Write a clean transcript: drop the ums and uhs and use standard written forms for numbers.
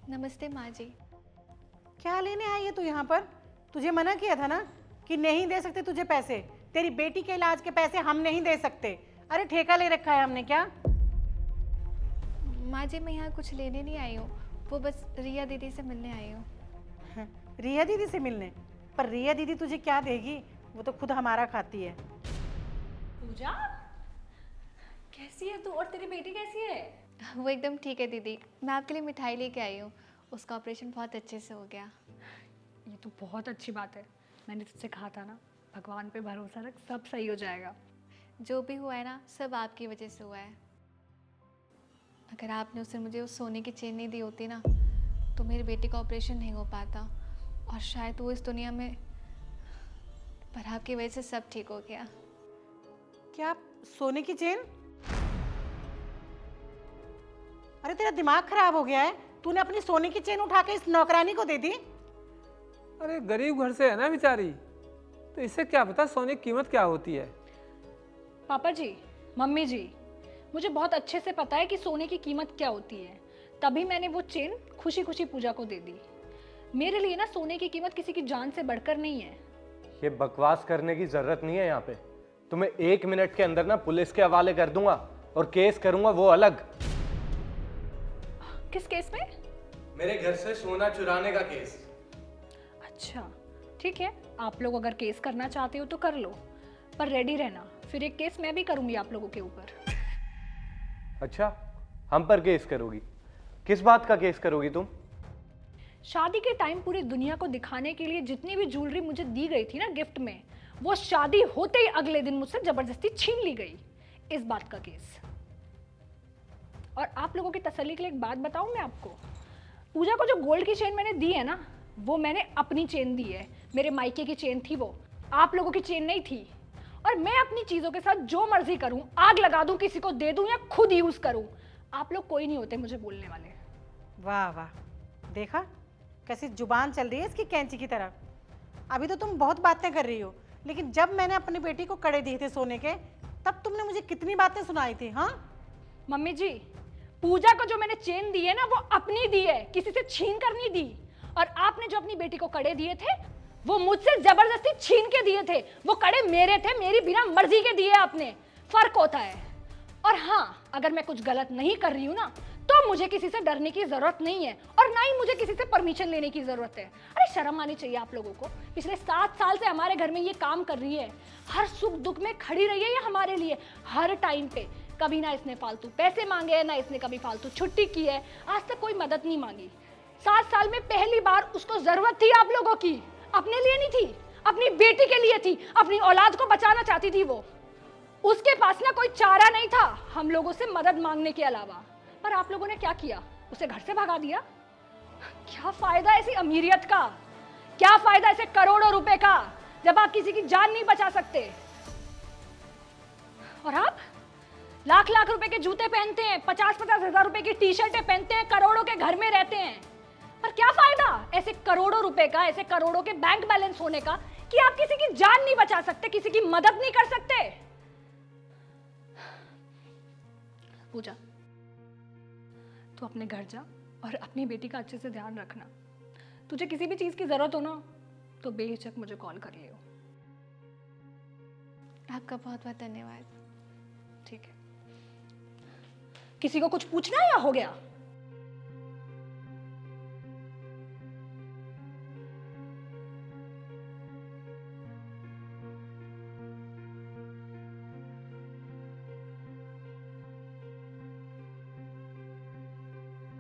नमस्ते माँ जी। क्या लेने आई है तू यहाँ पर? तुझे मना किया था ना कि नहीं दे सकते तुझे पैसे। तेरी बेटी के इलाज के पैसे हम नहीं दे सकते। अरे ठेका ले रखा है हमने क्या? माँ जी मैं यहाँ कुछ लेने नहीं आई हूँ, वो बस रिया दीदी से मिलने आई हूँ। रिया दीदी से मिलने? पर रिया दीदी तुझे क्या देगी? वो तो खुद हमारा खाती है। पूजा, कैसी है तू और तेरी बेटी कैसी है? वो एकदम ठीक है दीदी, मैं आपके लिए मिठाई लेके आई हूँ। उसका ऑपरेशन बहुत अच्छे से हो गया। ये तो बहुत अच्छी बात है। मैंने तुझसे कहा था ना, भगवान पे भरोसा रख, सब सही हो जाएगा। जो भी हुआ है ना, सब आपकी वजह से हुआ है। अगर आपने उससे मुझे उस सोने की चेन नहीं दी होती ना, तो मेरी बेटी का ऑपरेशन नहीं हो पाता और शायद वो इस दुनिया में, पर आपकी वजह से सब ठीक हो गया। क्या सोने की चेन? अरे तेरा दिमाग खराब हो गया है? तूने अपनी सोने की चेन उठा के इस नौकरानी को दे दी? अरे गरीब घर से है ना बेचारी, तो इसे क्या पता सोने की कीमत क्या होती है। पापा जी, मम्मी जी, मुझे बहुत अच्छे से पता है कि सोने की कीमत क्या होती है। तभी मैंने वो चेन खुशी खुशी पूजा को दे दी। मेरे लिए ना सोने की कीमत किसी की जान से बढ़कर नहीं है। ये बकवास करने की जरूरत नहीं है यहाँ पे। तुम्हें 1 मिनट के अंदर ना पुलिस के हवाले कर दूंगा और केस करूंगा वो अलग। किस केस में? मेरे घर से सोना चुराने का केस। अच्छा ठीक है, आप लोग अगर केस करना चाहते हो तो कर लो, पर रेडी रहना, फिर एक केस मैं भी करूंगी आप लोगों के ऊपर। अच्छा, हम पर केस करोगी? किस बात का केस करोगी तुम? शादी के टाइम पूरी दुनिया को दिखाने के लिए जितनी भी ज्वेलरी मुझे दी गई थी ना गिफ्ट में, वो शादी होते ही अगले दिन मुझसे जबरदस्ती छीन ली गई। इस बात का केस। और आप लोगों की तसल्ली के लिए एक बात बताऊं मैं आपको, पूजा को जो गोल्ड की चेन मैंने दी है ना, वो मैंने अपनी चेन दी है। मेरे मायके की चेन थी वो, आप लोगों की चेन नहीं थी। और मैं अपनी चीजों के साथ जो मर्जी करूं, आग लगा दूं, किसी को दे दूं या खुद यूज करूं, आप लोग कोई नहीं होते मुझे बोलने वाले। वाह वाह, देखा कैसी जुबान चल रही है इसकी, कैंची की तरह। अभी तो तुम बहुत बातें कर रही हो, लेकिन जब मैंने अपनी बेटी को कड़े दिए थे सोने के, तब तुमने मुझे कितनी बातें सुनाई थी। हाँ मम्मी जी, पूजा को जो मैंने चेन दी है ना, वो अपनी दी है, किसी से छीन कर नहीं दी। और आपने जो अपनी बेटी को कड़े दिए थे, वो मुझसे जबरदस्ती छीन के दिए थे। वो कड़े मेरे थे, मेरी बिना मर्जी के दिए आपने। फर्क होता है। और हाँ, अगर मैं कुछ गलत नहीं कर रही हूं ना, तो मुझे किसी से डरने की जरूरत नहीं है, और ना ही मुझे किसी से परमिशन लेने की जरूरत है। अरे शर्म आनी चाहिए आप लोगों को। पिछले 7 साल से हमारे घर में ये काम कर रही है, हर सुख दुख में खड़ी रही है ये हमारे लिए, हर टाइम पे। कभी ना इसने फालतू पैसे मांगे हैं, ना इसने कभी फालतू छुट्टी की है, आज तक कोई मदद नहीं मांगी। 7 साल में पहली बार उसको जरूरत थी आप लोगों की, अपने लिए नहीं थी, अपनी बेटी के लिए थी, अपनी औलाद को बचाना चाहती थी वो। उसके पास ना कोई चारा नहीं था हम लोगों से मदद मांगने के अलावा। पर आप लोगों ने क्या किया? उसे घर से भगा दिया। क्या फायदा ऐसी अमीरियत का? क्या फायदा ऐसे करोड़ों रुपए का, जब आप किसी की जान नहीं बचा सकते? और आप लाख लाख रुपए के जूते पहनते हैं, 50-50 हजार रुपए की टी शर्टें पहनते हैं, करोड़ों के घर में रहते हैं, पर क्या फायदा ऐसे करोड़ों रुपए का, ऐसे करोड़ों के बैंक बैलेंस होने का, कि आप किसी की जान नहीं बचा सकते, किसी की मदद नहीं कर सकते? पूजा, तू अपने घर जा और अपनी बेटी का अच्छे से ध्यान रखना। तुझे किसी भी चीज की जरूरत हो ना, तो बेहिचक मुझे कॉल कर लियो। आपका बहुत बहुत धन्यवाद। ठीक है। किसी को कुछ पूछना है या हो गया?